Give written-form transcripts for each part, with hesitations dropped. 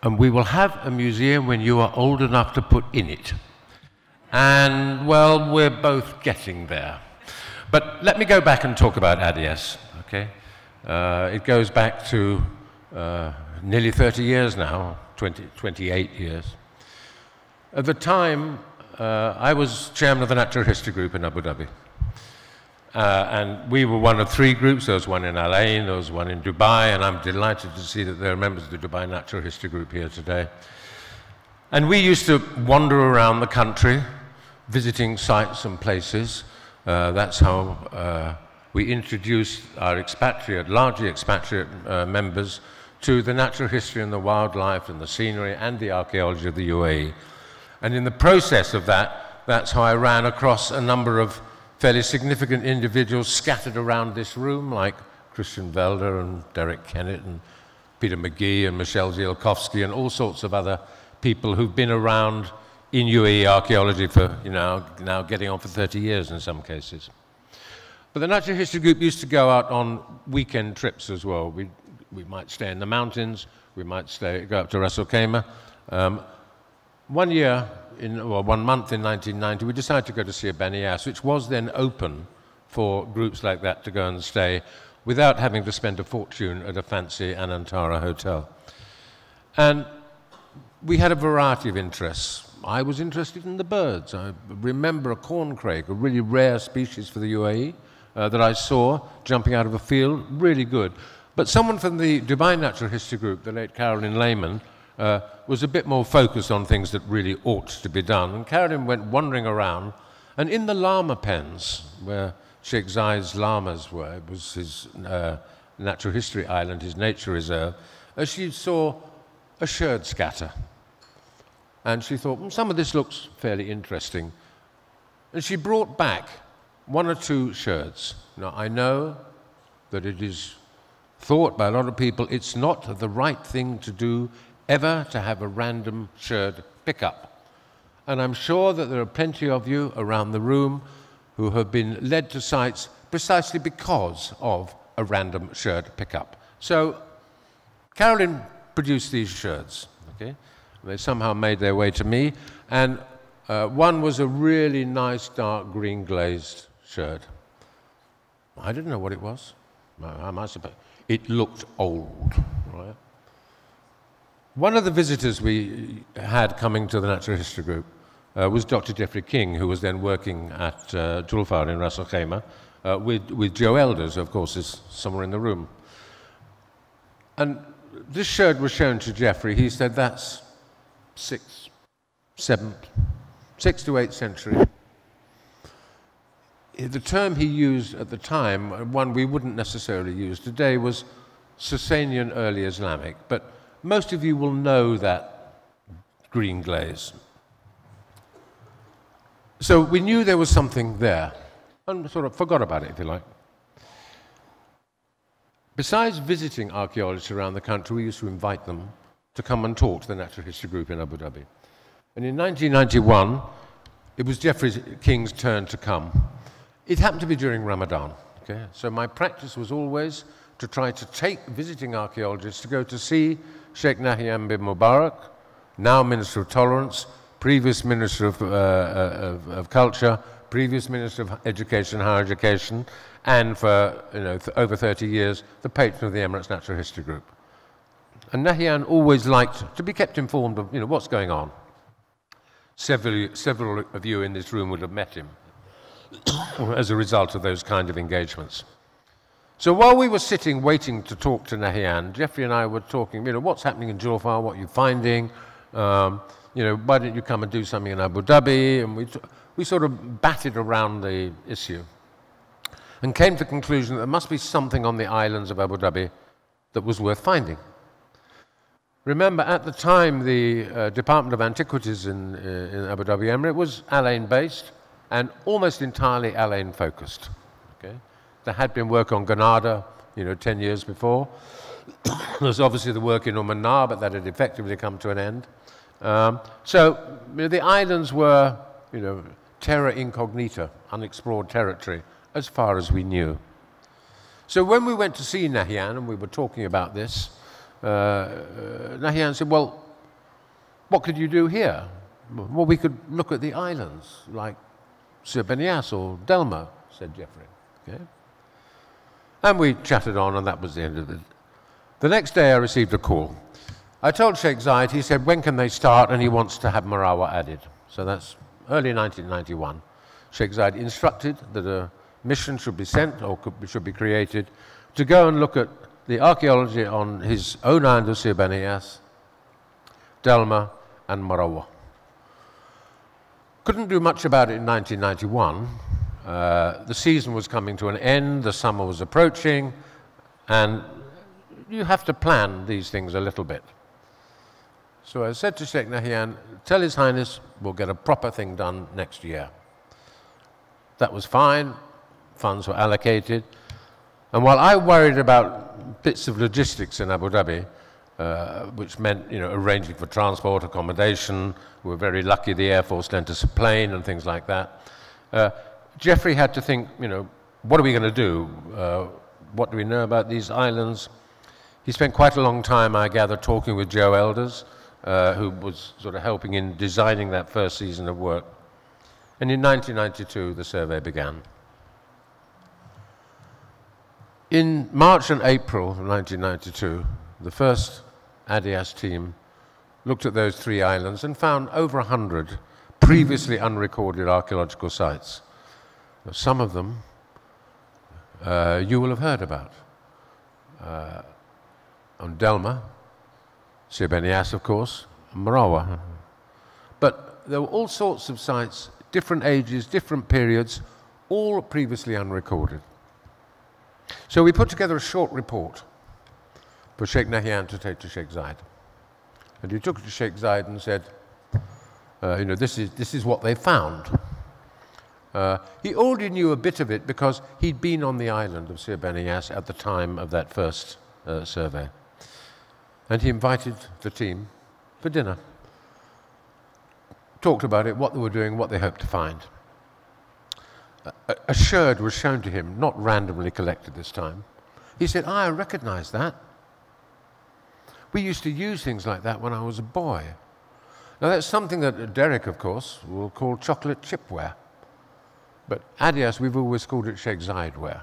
and we will have a museum when you are old enough to put in it. And, well, we're both getting there. But let me go back and talk about ADS, okay? It goes back to nearly 30 years now, 28 years. At the time, I was chairman of the Natural History Group in Abu Dhabi. And we were one of 3 groups. There was one in Al Ain, there was one in Dubai, and I'm delighted to see that there are members of the Dubai Natural History Group here today. And we used to wander around the country, visiting sites and places. That's how we introduced our largely expatriate members to the natural history and the wildlife and the scenery and the archaeology of the UAE. And in the process of that, that's how I ran across a number of fairly significant individuals scattered around this room, like Christian Velder and Derek Kennett and Peter McGee and Michelle Zielkowski and all sorts of other people who've been around in UAE archaeology for, now getting on for 30 years in some cases. But the Natural History Group used to go out on weekend trips as well. We might stay in the mountains, we might go up to Ras Al Khaimah. One month in 1990, we decided to go to see Bani Yas, which was then open for groups like that to go and stay without having to spend a fortune at a fancy Anantara hotel. And we had a variety of interests. I was interested in the birds. I remember a corncrake, a really rare species for the UAE, that I saw jumping out of a field, really good. But someone from the Dubai Natural History Group, the late Carolyn Lehman, was a bit more focused on things that really ought to be done. And Carolyn went wandering around, and in the llama pens, where Sheikh Zayed's llamas were, it was his natural history island, his nature reserve, she saw a sherd scatter. And she thought, some of this looks fairly interesting. And she brought back 1 or 2 sherds. Now, I know that it is thought by a lot of people it's not the right thing to do ever to have a random sherd pickup. And I'm sure that there are plenty of you around the room who have been led to sites precisely because of a random sherd pickup. So Carolyn produced these sherds, okay? They somehow made their way to me, and one was a really nice dark green glazed sherd. I didn't know what it was. I must have, it looked old, right? One of the visitors we had coming to the Natural History Group was Dr. Geoffrey King, who was then working at Julfar in Ras Al Khaimah with Joe Elders, who of course is somewhere in the room. And this sherd was shown to Geoffrey. He said, that's 6th to 8th century. The term he used at the time, one we wouldn't necessarily use today, was Sasanian early Islamic. But most of you will know that green glaze. So we knew there was something there, and sort of forgot about it, if you like. Besides visiting archaeologists around the country, we used to invite them to come and talk to the Natural History Group in Abu Dhabi. And in 1991, it was Geoffrey King's turn to come. It happened to be during Ramadan. Okay? So my practice was always to try to take visiting archaeologists to go to see Sheikh Nahyan bin Mubarak, now Minister of Tolerance, previous Minister of Culture, previous Minister of Education, Higher Education, and for over 30 years, the patron of the Emirates Natural History Group. And Nahyan always liked to be kept informed of what's going on. Several of you in this room would have met him as a result of those kind of engagements. So while we were sitting waiting to talk to Nahyan, Geoffrey and I were talking, what's happening in Julfar, what are you finding? Why don't you come and do something in Abu Dhabi? And we sort of batted around the issue and came to the conclusion that there must be something on the islands of Abu Dhabi that was worth finding. Remember, at the time, the Department of Antiquities in Abu Dhabi Emirate was Al Ain based and almost entirely Al Ain focused. Okay? There had been work on Granada, 10 years before. There was obviously the work in Nar, but that had effectively come to an end. So the islands were, terra incognita, unexplored territory, as far as we knew. So when we went to see Nahyan and we were talking about this, Nahyan said, well, what could you do here? Well, we could look at the islands, like Sir Benias or Delma, said Geoffrey. Okay? And we chatted on, and that was the end of it. The next day I received a call. I told Sheikh Zayed, he said, when can they start? And he wants to have Marawa added. So that's early 1991. Sheikh Zayed instructed that a mission should be sent, or should be created, to go and look at the archaeology on his own island of Sir Benias, Delma, and Marawa. Couldn't do much about it in 1991. The season was coming to an end, the summer was approaching, and you have to plan these things a little bit. So I said to Sheikh Nahyan, tell His Highness we'll get a proper thing done next year. That was fine, funds were allocated, and while I worried about bits of logistics in Abu Dhabi, which meant, arranging for transport, accommodation. We were very lucky the Air Force lent us a plane and things like that. Geoffrey had to think, what are we going to do? What do we know about these islands? He spent quite a long time, I gather, talking with Joe Elders, who was sort of helping in designing that first season of work. And in 1992, the survey began. In March and April of 1992, the first ADIAS team looked at those 3 islands and found over 100 previously unrecorded archaeological sites. Now, some of them you will have heard about. On Delma, Sir Benias, of course, and Marawa. But there were all sorts of sites, different ages, different periods, all previously unrecorded. So we put together a short report for Sheikh Nahyan to take to Sheikh Zayed. And he took it to Sheikh Zayed and said, this is what they found. He already knew a bit of it because he'd been on the island of Sir Benias at the time of that first survey. And he invited the team for dinner. Talked about it, what they were doing, what they hoped to find. A sherd was shown to him, not randomly collected this time. He said, I recognize that. We used to use things like that when I was a boy. Now that's something that Derek, of course, will call chocolate chipware. But ADIAS, we've always called it Sheikh Zayed ware.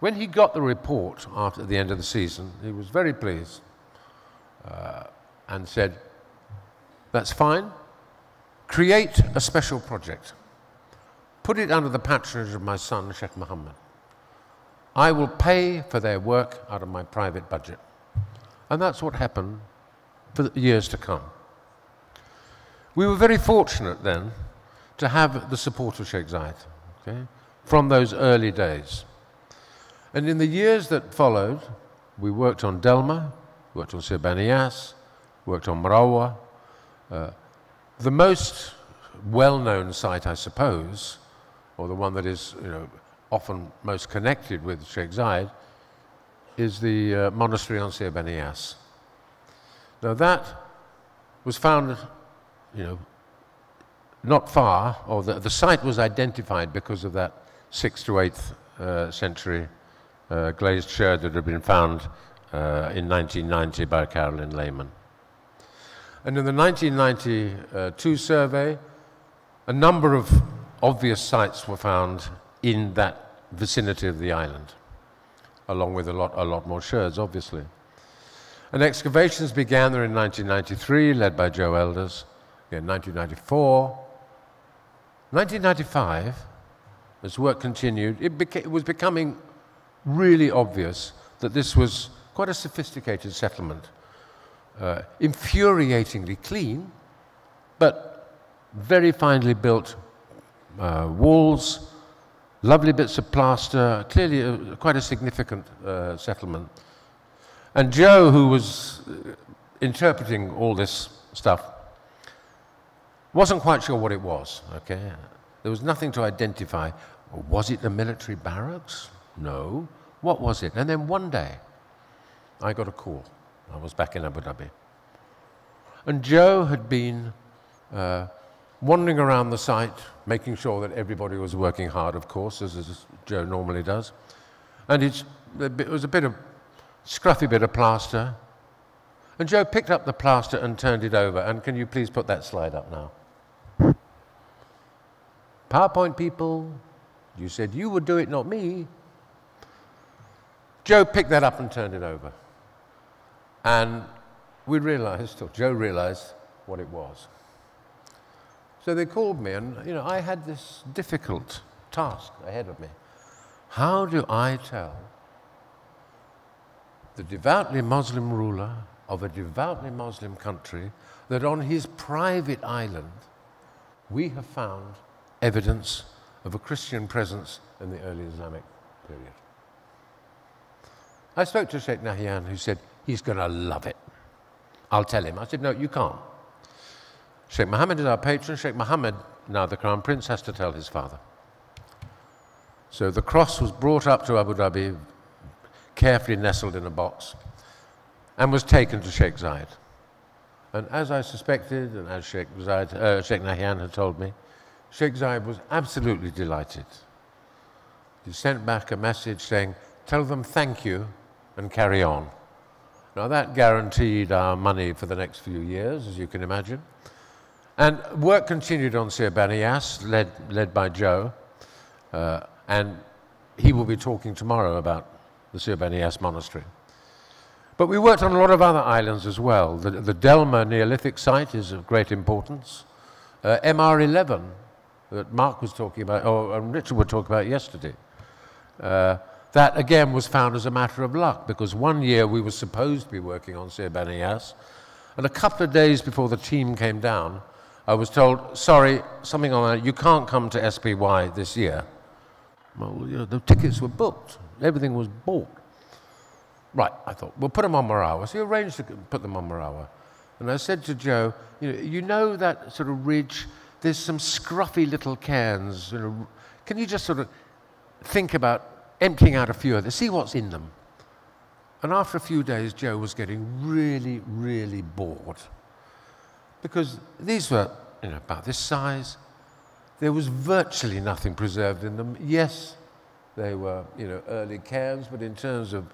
When he got the report after the end of the season, he was very pleased and said, that's fine, create a special project. Put it under the patronage of my son, Sheikh Mohammed. I will pay for their work out of my private budget. And that's what happened for the years to come. We were very fortunate then to have the support of Sheikh Zayed, okay, from those early days. And in the years that followed, we worked on Delma, worked on Sir Benias, worked on Marawa. The most well-known site, I suppose, or the one that is often most connected with Sheikh Zayed, is the monastery on Sir Benias. Now that was found, not far, or the site was identified because of that 6th to 8th century glazed sherd that had been found in 1990 by Carolyn Lehman. And in the 1992 survey, a number of obvious sites were found in that vicinity of the island, along with a lot more sherds, obviously. And excavations began there in 1993, led by Joe Elders, in 1994. 1995, as work continued, it was becoming really obvious that this was quite a sophisticated settlement. Infuriatingly clean, but very finely built walls, lovely bits of plaster, clearly quite a significant settlement. And Joe, who was interpreting all this stuff, wasn't quite sure what it was, okay? There was nothing to identify. Was it a military barracks? No. What was it? And then one day, I got a call. I was back in Abu Dhabi. And Joe had been wandering around the site, making sure that everybody was working hard, of course, as Joe normally does. And it was a scruffy bit of plaster, And Joe picked up the plaster and turned it over. And can you please put that slide up now? PowerPoint people, you said you would do it, not me. Joe picked that up and turned it over. And we realized, or Joe realized, what it was. So they called me, and I had this difficult task ahead of me. How do I tell the devoutly Muslim ruler of a devoutly Muslim country that on his private island we have found evidence of a Christian presence in the early Islamic period? I spoke to Sheikh Nahyan, who said, he's going to love it. I'll tell him. I said, no, you can't. Sheikh Mohammed is our patron. Sheikh Mohammed, now the Crown Prince, has to tell his father. So the cross was brought up to Abu Dhabi, carefully nestled in a box, and was taken to Sheikh Zayed. And as I suspected, and as Sheikh Nahyan had told me, Sheikh Zayed was absolutely delighted. He sent back a message saying, tell them thank you and carry on. Now that guaranteed our money for the next few years, as you can imagine. And work continued on Sir Baniyas, led by Joe, and he will be talking tomorrow about the Sir Baniyas monastery. But we worked on a lot of other islands as well. The Delma Neolithic site is of great importance. MR11 that Mark was talking about, or Richard would talk about yesterday. That again was found as a matter of luck, because one year we were supposed to be working on Sir Baniyas, and a couple of days before the team came down, I was told, sorry, something on that, you can't come to SPY this year. Well, the tickets were booked. Everything was bought. Right, I thought, we'll put them on Marawa. So he arranged to put them on Marawa. And I said to Joe, you know that sort of ridge, there's some scruffy little cairns. Can you just sort of think about emptying out a few of them, see what's in them? And after a few days, Joe was getting really, really bored. Because these were about this size. There was virtually nothing preserved in them. Yes, they were early cairns, but in terms of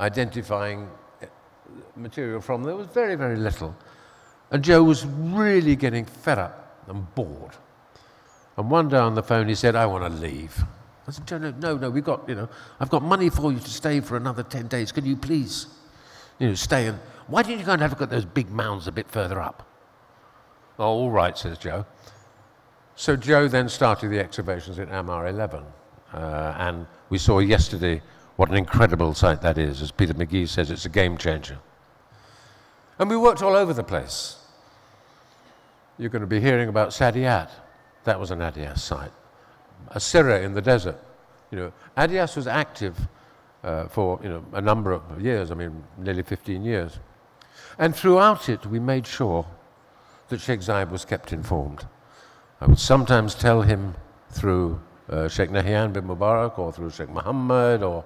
identifying material from them, there was very, very little. And Joe was really getting fed up and bored. And one day on the phone he said, I want to leave. I said, Joe, no, we've got, I've got money for you to stay for another 10 days. Can you please, stay? And why don't you go and have a look at those big mounds a bit further up? Oh, all right, says Joe. So Joe then started the excavations at MR11. And we saw yesterday what an incredible site that is. As Peter McGee says, it's a game changer. And we worked all over the place. You're going to be hearing about Sadiyat. That was an Adiyas site. Assyria in the desert. Adiyas was active for a number of years, nearly 15 years. And throughout it, we made sure that Sheikh Zayed was kept informed. I would sometimes tell him through Sheikh Nahyan bin Mubarak, or through Sheikh Mohammed, or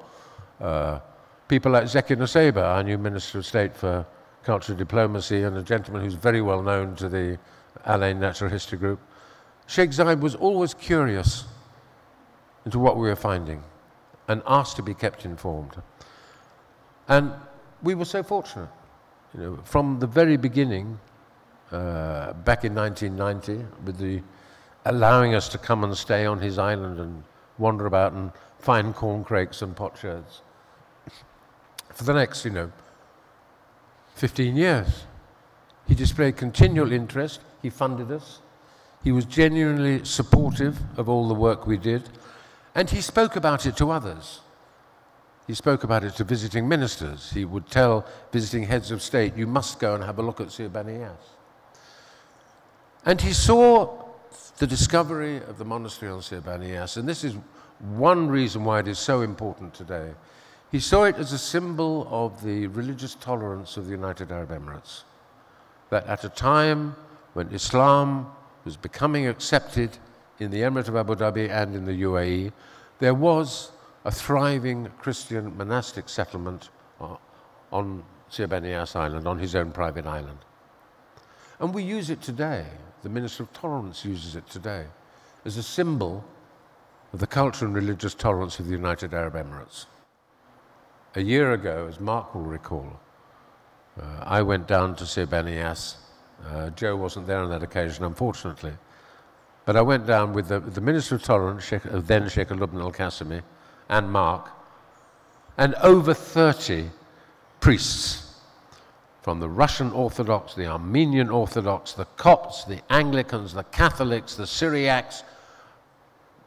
people like Zeki Nusayba, our new Minister of State for Cultural Diplomacy, and a gentleman who's very well known to the Alain Natural History Group. Sheikh Zayed was always curious into what we were finding and asked to be kept informed. And we were so fortunate. From the very beginning, back in 1990, with the allowing us to come and stay on his island and wander about and find corn crakes and potsherds. For the next, 15 years, he displayed continual interest. He funded us. He was genuinely supportive of all the work we did. And he spoke about it to others. He spoke about it to visiting ministers. He would tell visiting heads of state, you must go and have a look at Sir Baniyas. And he saw the discovery of the monastery on Sir Baniyas, and this is one reason why it is so important today. He saw it as a symbol of the religious tolerance of the United Arab Emirates. That at a time when Islam was becoming accepted in the Emirate of Abu Dhabi and in the UAE, there was a thriving Christian monastic settlement on Sir Baniyas Island, on his own private island. And we use it today. The Minister of Tolerance uses it today as a symbol of the cultural and religious tolerance of the United Arab Emirates. A year ago, as Mark will recall, I went down to see Banias. Joe wasn't there on that occasion, unfortunately. But I went down with the Minister of Tolerance, then Sheikh Lubna al-Qasimi, and Mark, and over 30 priests from the Russian Orthodox, the Armenian Orthodox, the Copts, the Anglicans, the Catholics, the Syriacs,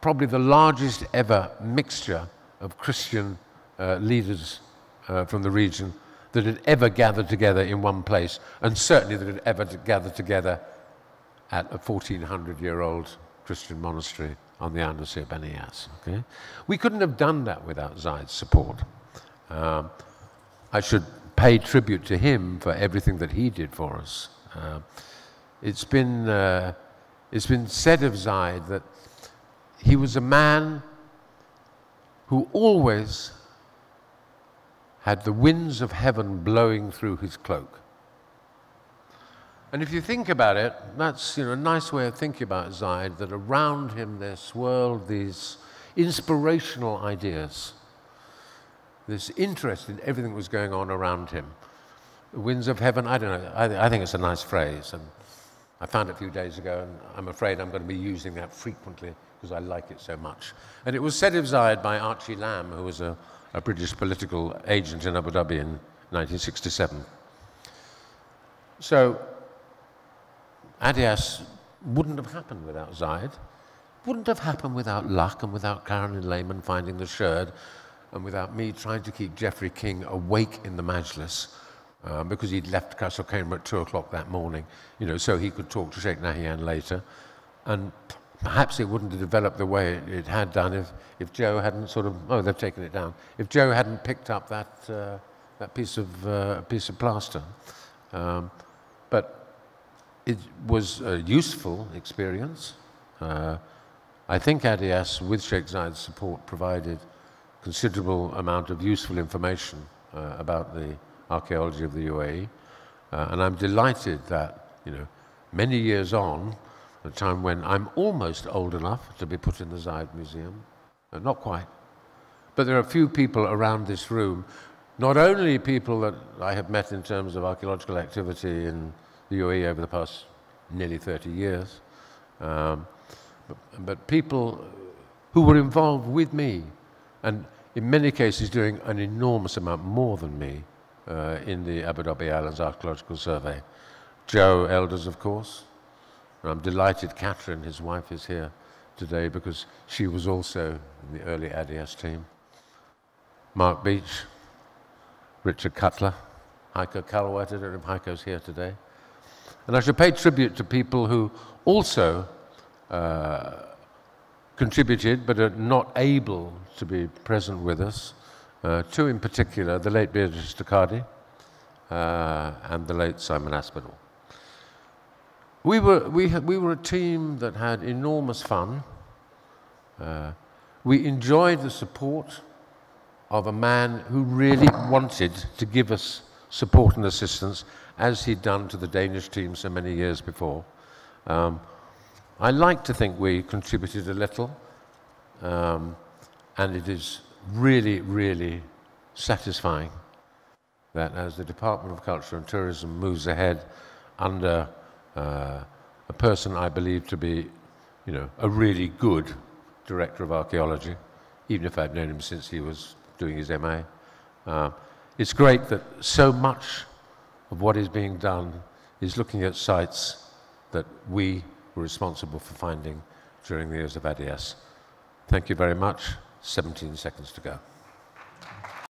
probably the largest ever mixture of Christian leaders from the region that had ever gathered together in one place, and certainly that had ever gathered together at a 1,400-year-old Christian monastery on the Andalusia Banias. Okay? We couldn't have done that without Zayed's support. I should pay tribute to him for everything that he did for us. It's been said of Zayed that he was a man who always had the winds of heaven blowing through his cloak. And if you think about it, that's a nice way of thinking about Zayed, that around him there swirled these inspirational ideas, this interest in everything that was going on around him. The winds of heaven, I don't know, I think it's a nice phrase, and I found it a few days ago, and I'm afraid I'm going to be using that frequently because I like it so much. And it was said of Zayed by Archie Lamb, who was a British political agent in Abu Dhabi in 1967. So, Adias wouldn't have happened without Zayed, wouldn't have happened without luck and without Carolyn Lehman finding the sherd, and without me trying to keep Geoffrey King awake in the Majlis, because he'd left Castle Cambridge at 2 o'clock that morning, so he could talk to Sheikh Nahyan later. And perhaps it wouldn't have developed the way it had done if Joe hadn't they've taken it down. If Joe hadn't picked up that piece of plaster. But it was a useful experience. I think Adias, with Sheikh Zayed's support, provided considerable amount of useful information about the archaeology of the UAE. And I'm delighted that, many years on, a time when I'm almost old enough to be put in the Zayed Museum, not quite, but there are a few people around this room, not only people that I have met in terms of archaeological activity in the UAE over the past nearly 30 years, but people who were involved with me, and in many cases doing an enormous amount more than me in the Abu Dhabi Islands Archaeological Survey. Joe Elders, of course. And I'm delighted Catherine, his wife, is here today because she was also in the early ADS team. Mark Beach, Richard Cutler, Heiko Calwert, I don't know if Heiko's here today. And I should pay tribute to people who also contributed but are not able to be present with us. Two in particular, the late Beatrice Ducardi and the late Simon Aspinall. We were a team that had enormous fun. We enjoyed the support of a man who really wanted to give us support and assistance, as he'd done to the Danish team so many years before. I like to think we contributed a little, and it is really, really satisfying that as the Department of Culture and Tourism moves ahead under a person I believe to be, a really good director of archaeology, even if I've known him since he was doing his MA. It's great that so much of what is being done is looking at sites that we were responsible for finding during the years of ADS. Thank you very much. 17 seconds to go.